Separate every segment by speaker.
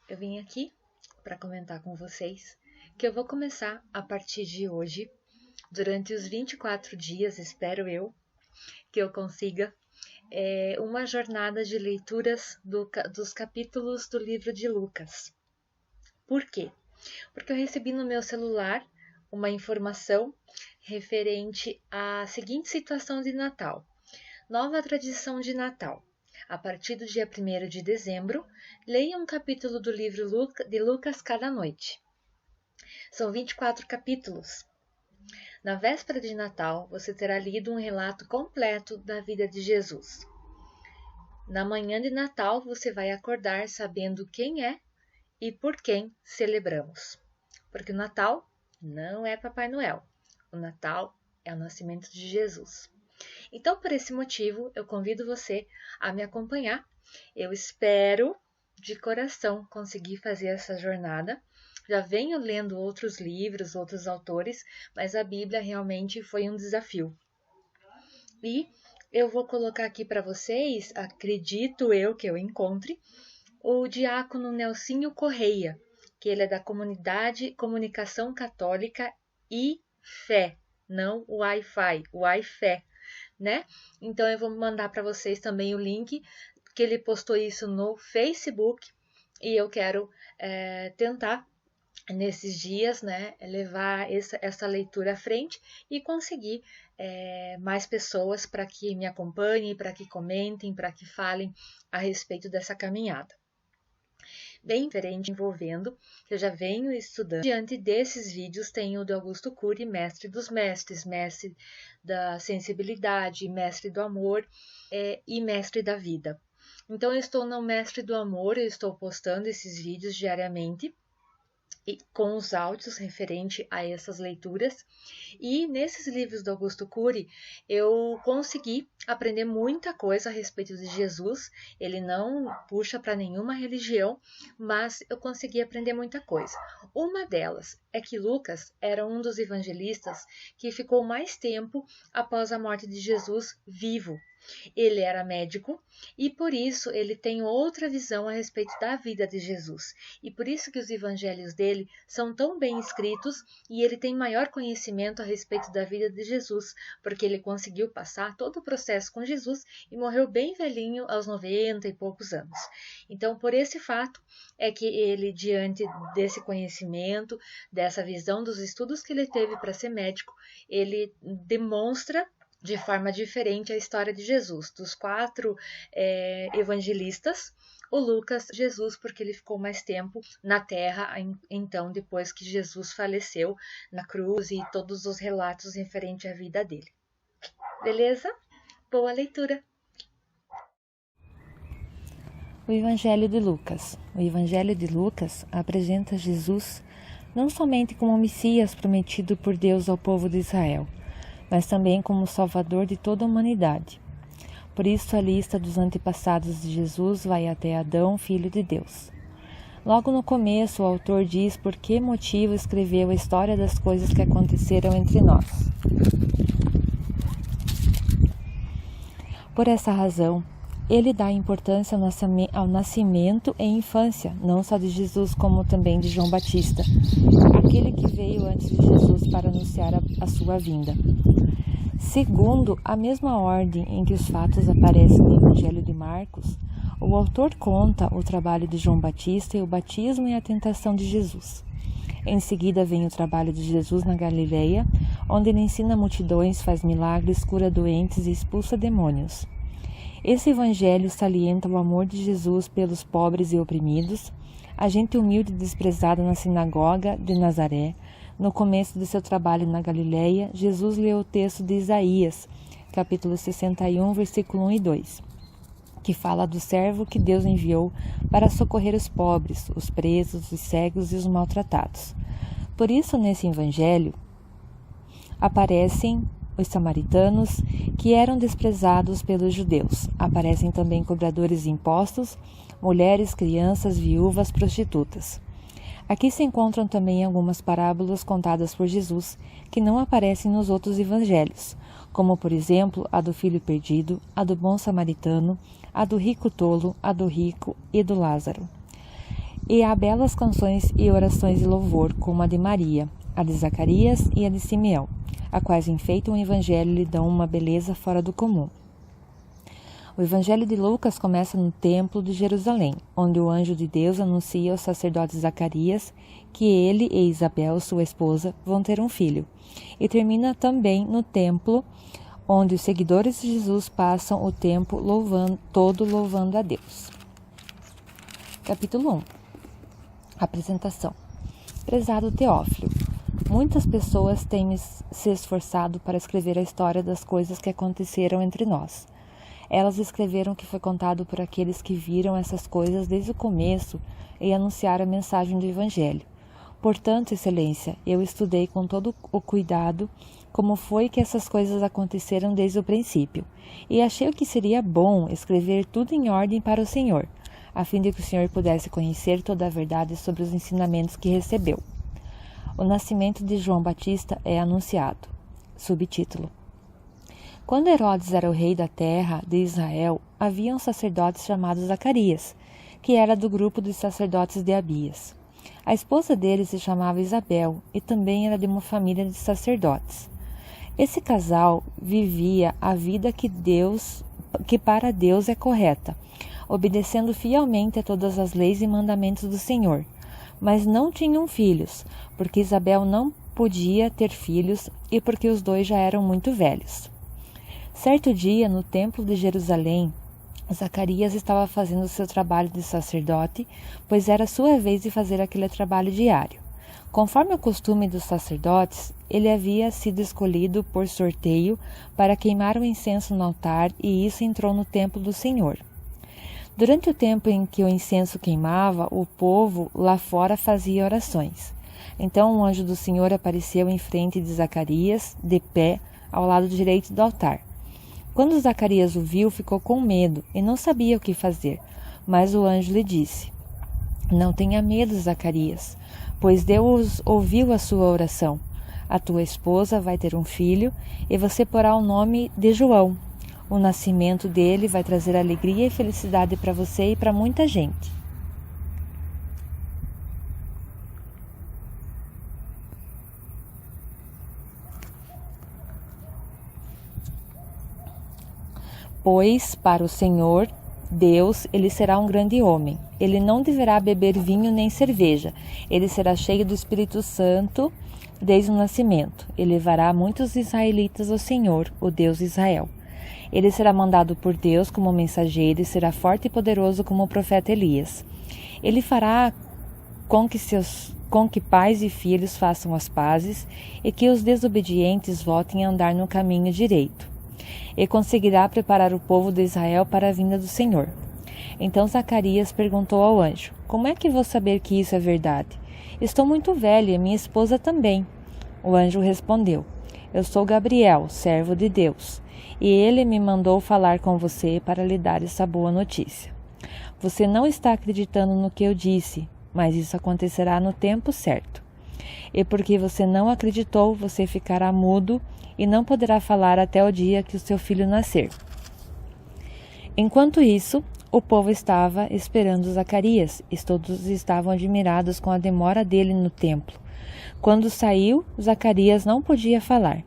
Speaker 1: eu vim aqui para comentar com vocês que eu vou começar a partir de hoje, durante os 24 dias, espero eu, que eu consiga, uma jornada de leituras dos capítulos do livro de Lucas. Por quê? Porque eu recebi no meu celular uma informação referente à seguinte situação de Natal. Nova tradição de Natal. A partir do dia 1º de dezembro, leia um capítulo do livro de Lucas cada noite. São 24 capítulos. Na véspera de Natal, você terá lido um relato completo da vida de Jesus. Na manhã de Natal, você vai acordar sabendo quem é e por quem celebramos. Porque o Natal não é Papai Noel. O Natal é o nascimento de Jesus. Então, por esse motivo, eu convido você a me acompanhar. Eu espero, de coração, conseguir fazer essa jornada. Já venho lendo outros livros, outros autores, mas a Bíblia realmente foi um desafio. E eu vou colocar aqui para vocês, acredito eu que eu encontre, o diácono Nelsinho Correia, que ele é da comunidade Comunicação Católica e Fé, não o Wi-Fi, o Wi-Fé, né? Então eu vou mandar para vocês também o link, que ele postou isso no Facebook, e eu quero tentar nesses dias, né, levar essa leitura à frente e conseguir mais pessoas para que me acompanhem, para que comentem, para que falem a respeito dessa caminhada. Bem diferente, envolvendo, que eu já venho estudando. Diante desses vídeos tem o do Augusto Cury, mestre dos mestres, mestre da sensibilidade, mestre do amor e mestre da vida. Então eu estou no mestre do amor, eu estou postando esses vídeos diariamente, e com os áudios referente a essas leituras. E nesses livros do Augusto Cury, eu consegui aprender muita coisa a respeito de Jesus. Ele não puxa para nenhuma religião, mas eu consegui aprender muita coisa. Uma delas é que Lucas era um dos evangelistas que ficou mais tempo após a morte de Jesus vivo. Ele era médico e por isso ele tem outra visão a respeito da vida de Jesus. E por isso que os evangelhos dele são tão bem escritos e ele tem maior conhecimento a respeito da vida de Jesus, porque ele conseguiu passar todo o processo com Jesus e morreu bem velhinho aos 90 e poucos anos. Então, por esse fato é que ele, diante desse conhecimento, dessa visão dos estudos que ele teve para ser médico, ele demonstra de forma diferente a história de Jesus. Dos 4 evangelistas, o Lucas, Jesus, porque ele ficou mais tempo na terra, então, depois que Jesus faleceu na cruz e todos os relatos referentes à vida dele. Beleza? Boa leitura!
Speaker 2: O Evangelho de Lucas. O Evangelho de Lucas apresenta Jesus não somente como o Messias prometido por Deus ao povo de Israel, mas também como o Salvador de toda a humanidade. Por isso a lista dos antepassados de Jesus vai até Adão, filho de Deus. Logo no começo, o autor diz por que motivo escreveu a história das coisas que aconteceram entre nós. Por essa razão, ele dá importância ao nascimento e infância, não só de Jesus, como também de João Batista, aquele que veio antes de Jesus para anunciar a sua vinda. Segundo a mesma ordem em que os fatos aparecem no Evangelho de Marcos, o autor conta o trabalho de João Batista e o batismo e a tentação de Jesus. Em seguida vem o trabalho de Jesus na Galileia, onde ele ensina multidões, faz milagres, cura doentes e expulsa demônios. Esse evangelho salienta o amor de Jesus pelos pobres e oprimidos, a gente humilde e desprezada na sinagoga de Nazaré. No começo de seu trabalho na Galileia, Jesus leu o texto de Isaías, capítulo 61, versículo 1 e 2, que fala do servo que Deus enviou para socorrer os pobres, os presos, os cegos e os maltratados. Por isso, nesse evangelho, aparecem os samaritanos, que eram desprezados pelos judeus. Aparecem também cobradores de impostos, mulheres, crianças, viúvas, prostitutas. Aqui se encontram também algumas parábolas contadas por Jesus, que não aparecem nos outros evangelhos, como, por exemplo, a do filho perdido, a do bom samaritano, a do rico tolo, a do rico e do Lázaro. E há belas canções e orações de louvor, como a de Maria, a de Zacarias e a de Simeão, a quais enfeitam o Evangelho e lhe dão uma beleza fora do comum. O Evangelho de Lucas começa no Templo de Jerusalém, onde o anjo de Deus anuncia ao sacerdote Zacarias que ele e Isabel, sua esposa, vão ter um filho, e termina também no templo, onde os seguidores de Jesus passam o tempo louvando a Deus. Capítulo 1. Apresentação. Prezado Teófilo, muitas pessoas têm se esforçado para escrever a história das coisas que aconteceram entre nós. Elas escreveram o que foi contado por aqueles que viram essas coisas desde o começo e anunciaram a mensagem do Evangelho. Portanto, Excelência, eu estudei com todo o cuidado como foi que essas coisas aconteceram desde o princípio, e achei que seria bom escrever tudo em ordem para o Senhor, a fim de que o Senhor pudesse conhecer toda a verdade sobre os ensinamentos que recebeu. O nascimento de João Batista é anunciado. Subtítulo. Quando Herodes era o rei da terra de Israel, havia um sacerdote chamado Zacarias, que era do grupo dos sacerdotes de Abias. A esposa dele se chamava Isabel e também era de uma família de sacerdotes. Esse casal vivia a vida que para Deus é correta, obedecendo fielmente a todas as leis e mandamentos do Senhor, mas não tinham filhos, porque Isabel não podia ter filhos e porque os dois já eram muito velhos. Certo dia, no templo de Jerusalém, Zacarias estava fazendo seu trabalho de sacerdote, pois era sua vez de fazer aquele trabalho diário. Conforme o costume dos sacerdotes, ele havia sido escolhido por sorteio para queimar o incenso no altar, e isso entrou no templo do Senhor. Durante o tempo em que o incenso queimava, o povo lá fora fazia orações. Então um anjo do Senhor apareceu em frente de Zacarias, de pé, ao lado direito do altar. Quando Zacarias o viu, ficou com medo e não sabia o que fazer, mas o anjo lhe disse: Não tenha medo, Zacarias, pois Deus ouviu a sua oração. A tua esposa vai ter um filho e você porá o nome de João. O nascimento dele vai trazer alegria e felicidade para você e para muita gente. Pois, para o Senhor, Deus, ele será um grande homem. Ele não deverá beber vinho nem cerveja. Ele será cheio do Espírito Santo desde o nascimento. Ele levará muitos israelitas ao Senhor, o Deus de Israel. Ele será mandado por Deus como mensageiro e será forte e poderoso como o profeta Elias. Ele fará com que pais e filhos façam as pazes e que os desobedientes voltem a andar no caminho direito. E conseguirá preparar o povo de Israel para a vinda do Senhor. Então Zacarias perguntou ao anjo: Como é que vou saber que isso é verdade? Estou muito velho e minha esposa também. O anjo respondeu: Eu sou Gabriel, servo de Deus, e ele me mandou falar com você para lhe dar essa boa notícia. Você não está acreditando no que eu disse, mas isso acontecerá no tempo certo. E porque você não acreditou, você ficará mudo e não poderá falar até o dia que o seu filho nascer. Enquanto isso, o povo estava esperando Zacarias, e todos estavam admirados com a demora dele no templo. Quando saiu, Zacarias não podia falar.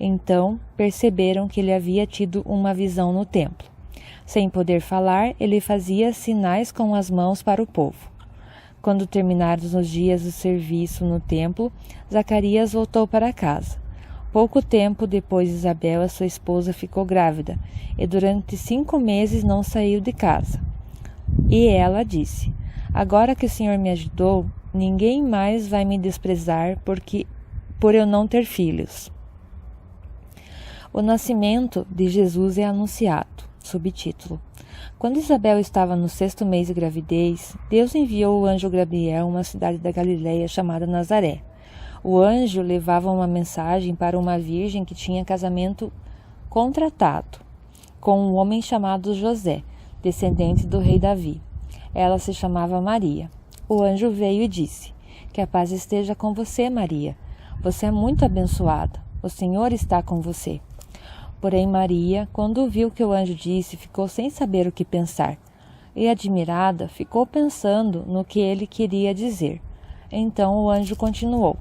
Speaker 2: Então perceberam que ele havia tido uma visão no templo. Sem poder falar, ele fazia sinais com as mãos para o povo. Quando terminados os dias do serviço no templo, Zacarias voltou para casa. Pouco tempo depois, Isabel, a sua esposa, ficou grávida e durante 5 meses não saiu de casa. E ela disse: Agora que o Senhor me ajudou, ninguém mais vai me desprezar por eu não ter filhos. O nascimento de Jesus é anunciado. Subtítulo. Quando Isabel estava no 6º mês de gravidez, Deus enviou o anjo Gabriel a uma cidade da Galileia chamada Nazaré. O anjo levava uma mensagem para uma virgem que tinha casamento contratado com um homem chamado José, descendente do rei Davi. Ela se chamava Maria. O anjo veio e disse: Que a paz esteja com você, Maria. Você é muito abençoada. O Senhor está com você. Porém, Maria, quando ouviu o que o anjo disse, ficou sem saber o que pensar. e, admirada, ficou pensando no que ele queria dizer. Então o anjo continuou: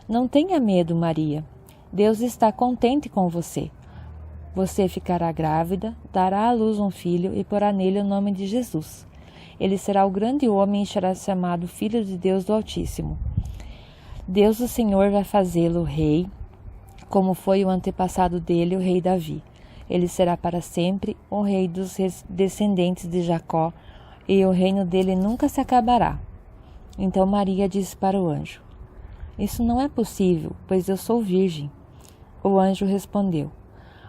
Speaker 2: Não tenha medo, Maria. Deus está contente com você. Você ficará grávida, dará à luz um filho e porá nele o nome de Jesus. Ele será o grande homem e será chamado Filho de Deus do Altíssimo. Deus, o Senhor, vai fazê-lo rei, como foi o antepassado dele, o rei Davi. Ele será para sempre o rei dos descendentes de Jacó, e o reino dele nunca se acabará. Então Maria disse para o anjo: Isso não é possível, pois eu sou virgem. O anjo respondeu: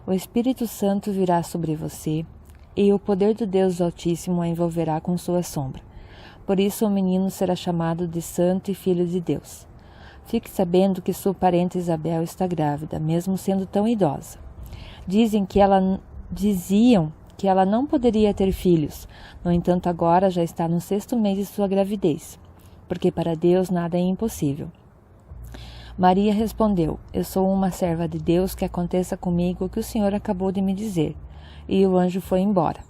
Speaker 2: O Espírito Santo virá sobre você, e o poder do Deus Altíssimo a envolverá com sua sombra. Por isso o menino será chamado de Santo e Filho de Deus. Fique sabendo que sua parente Isabel está grávida, mesmo sendo tão idosa. Diziam que ela não poderia ter filhos, no entanto agora já está no 6º mês de sua gravidez, porque para Deus nada é impossível. Maria respondeu: Eu sou uma serva de Deus, que aconteça comigo o que o Senhor acabou de me dizer. E o anjo foi embora.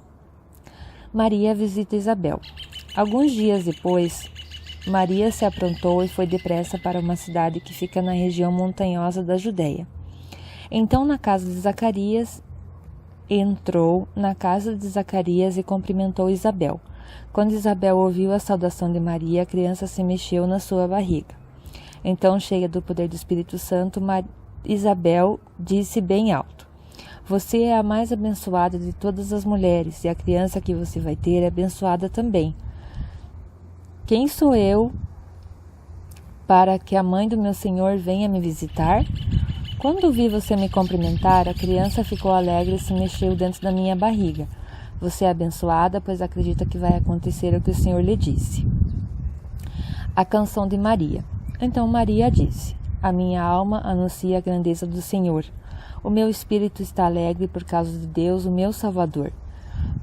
Speaker 2: Maria visita Isabel. Alguns dias depois, Maria se aprontou e foi depressa para uma cidade que fica na região montanhosa da Judeia. Então entrou na casa de Zacarias e cumprimentou Isabel. Quando Isabel ouviu a saudação de Maria, a criança se mexeu na sua barriga. Então, cheia do poder do Espírito Santo, Isabel disse bem alto: Você é a mais abençoada de todas as mulheres, e a criança que você vai ter é abençoada também. Quem sou eu para que a mãe do meu Senhor venha me visitar? Quando vi você me cumprimentar, a criança ficou alegre e se mexeu dentro da minha barriga. Você é abençoada, pois acredita que vai acontecer o que o Senhor lhe disse. A canção de Maria. Então Maria disse: A minha alma anuncia a grandeza do Senhor. O meu espírito está alegre por causa de Deus, o meu Salvador,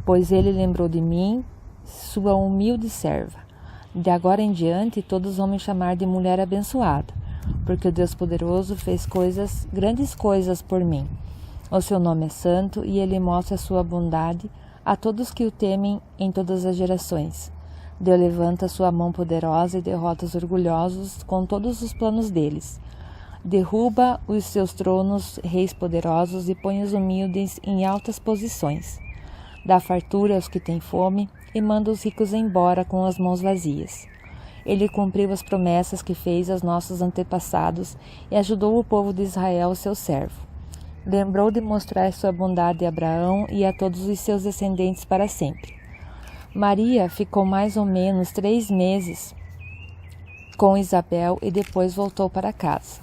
Speaker 2: pois ele lembrou de mim, sua humilde serva. De agora em diante, todos vão me chamar de mulher abençoada, porque o Deus poderoso fez grandes coisas por mim. O seu nome é santo e ele mostra a sua bondade a todos que o temem em todas as gerações. Deus levanta sua mão poderosa e derrota os orgulhosos com todos os planos deles. Derruba os seus tronos, reis poderosos, e põe os humildes em altas posições. Dá fartura aos que têm fome e manda os ricos embora com as mãos vazias. Ele cumpriu as promessas que fez aos nossos antepassados e ajudou o povo de Israel, seu servo. Lembrou de mostrar sua bondade a Abraão e a todos os seus descendentes para sempre. Maria ficou mais ou menos 3 meses com Isabel e depois voltou para casa.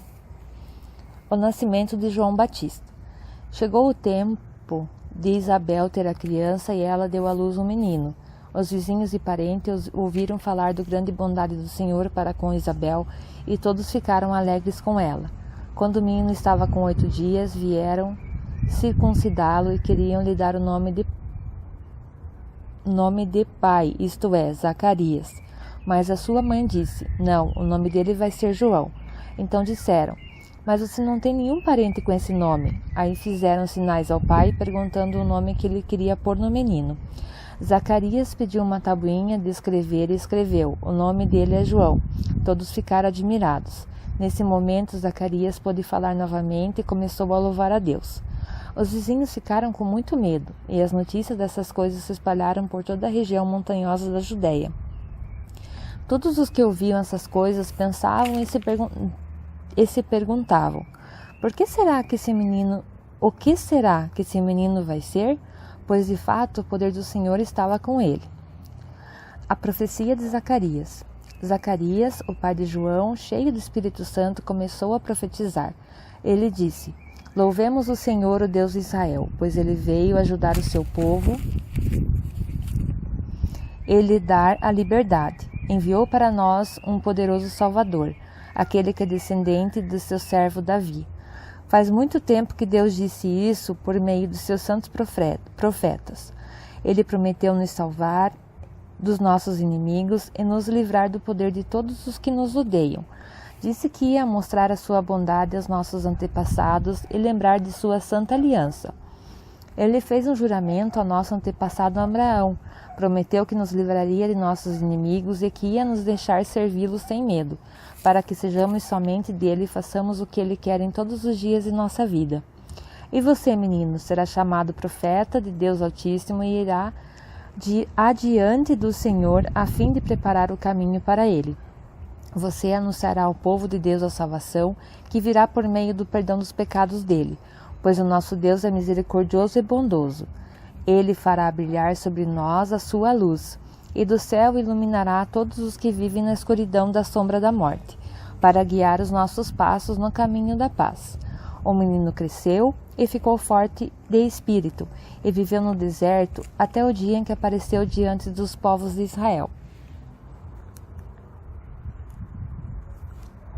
Speaker 2: O nascimento de João Batista. Chegou o tempo de Isabel ter a criança e ela deu à luz um menino. Os vizinhos e parentes ouviram falar da grande bondade do Senhor para com Isabel e todos ficaram alegres com ela. Quando o menino estava com 8 dias, vieram circuncidá-lo e queriam lhe dar o nome de pai, isto é, Zacarias. Mas a sua mãe disse: Não, o nome dele vai ser João. Então disseram: Mas você não tem nenhum parente com esse nome. Aí fizeram sinais ao pai, perguntando o nome que ele queria pôr no menino. Zacarias pediu uma tabuinha de escrever e escreveu: O nome dele é João. Todos ficaram admirados. Nesse momento, Zacarias pôde falar novamente e começou a louvar a Deus. Os vizinhos ficaram com muito medo, e as notícias dessas coisas se espalharam por toda a região montanhosa da Judeia. Todos os que ouviam essas coisas pensavam e se perguntavam: o que será que esse menino vai ser? Pois de fato o poder do Senhor estava com ele. A profecia de Zacarias. Zacarias, o pai de João, cheio do Espírito Santo, começou a profetizar. Ele disse: Louvemos o Senhor, o Deus de Israel, pois ele veio ajudar o seu povo e lhe dar a liberdade. Enviou para nós um poderoso Salvador, aquele que é descendente do seu servo Davi. Faz muito tempo que Deus disse isso por meio dos seus santos profetas. Ele prometeu nos salvar dos nossos inimigos e nos livrar do poder de todos os que nos odeiam. Disse que ia mostrar a sua bondade aos nossos antepassados e lembrar de sua santa aliança. Ele fez um juramento ao nosso antepassado Abraão, prometeu que nos livraria de nossos inimigos e que ia nos deixar servi-lo sem medo, para que sejamos somente dele e façamos o que ele quer em todos os dias de nossa vida. E você, menino, será chamado profeta de Deus Altíssimo e irá adiante do Senhor a fim de preparar o caminho para ele. Você anunciará ao povo de Deus a salvação, que virá por meio do perdão dos pecados dele, pois o nosso Deus é misericordioso e bondoso. Ele fará brilhar sobre nós a sua luz, e do céu iluminará todos os que vivem na escuridão da sombra da morte, para guiar os nossos passos no caminho da paz. O menino cresceu e ficou forte de espírito, e viveu no deserto até o dia em que apareceu diante dos povos de Israel.